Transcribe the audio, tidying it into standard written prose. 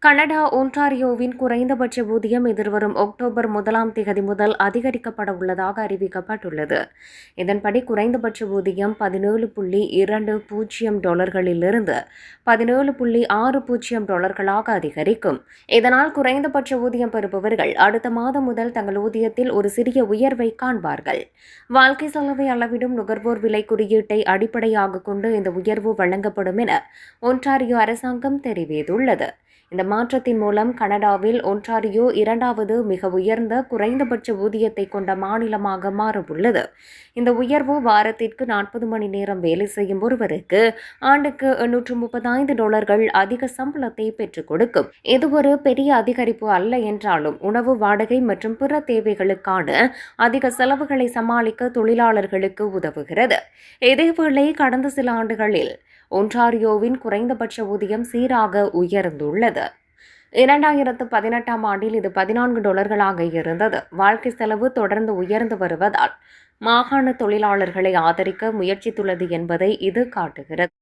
Canada ஒன்டாரியோவின் குறைந்தபட்ச ஊதியம் எதிர்வரும் அக்டோபர் 1 முதல் அதிகரிக்கப்பட உள்ளதாக அறிவிக்கப்பட்டுள்ளது. இதன்படி குறைந்தபட்ச ஊதியம் $17.20 $17.60 அதிகரிக்கும். இதனால் குறைந்தபட்ச ஊதியம் பெறுபவர்கள் அடுத்த மாதம் முதல் தங்கள் ஊதியத்தில் ஒரு சிறிய உயர்வை காண்பார்கள். வாழ்க்கை செலவை அளவிடும் நுகர்வோர் விலை குறியீட்டை அடிப்படையாக கொண்டு இந்த உயர்வு வழங்கப்படும் என ஒன்டாரியோ அரசாங்கம் தெரிவித்துள்ளது. இந்த மாற்றத்தின் மூலம் கனடாவில் ஒன்டாரியோ இரண்டாவது மிக உயர்ந்த குறைந்தபட்ச ஊதியத்தை கொண்ட மாநிலமாக மாறவுள்ளது. இந்த உயர்வு வாரத்திற்கு 40 மணி நேரம் வேலை செய்யும் ஒருவருக்கு ஆண்டுக்கு $835 அதிக சம்பளத்தை பெற்றுக் கொடுக்கும். இது ஒரு பெரிய அதிகரிப்பு அல்ல என்றாலும் உணவு, வாடகை மற்றும் பிற தேவைகளுக்கான அதிக செலவுகளை சமாளிக்க தொழிலாளர்களுக்கு உதவுகிறது. இதேவேளை கடந்த சில ஆண்டுகளில் ஒன்டாரியோவின் குறைந்தபட்ச ஊதியம் சீராக உயர்ந்துள்ளது. 2018ஆம் ஆண்டில் இது $14 இருந்தது. வாழ்க்கை செலவு தொடர்ந்து உயர்ந்து வருவதால் மாகாண தொழிலாளர்களை ஆதரிக்க முயற்சித்துள்ளது என்பதை இது காட்டுகிறது.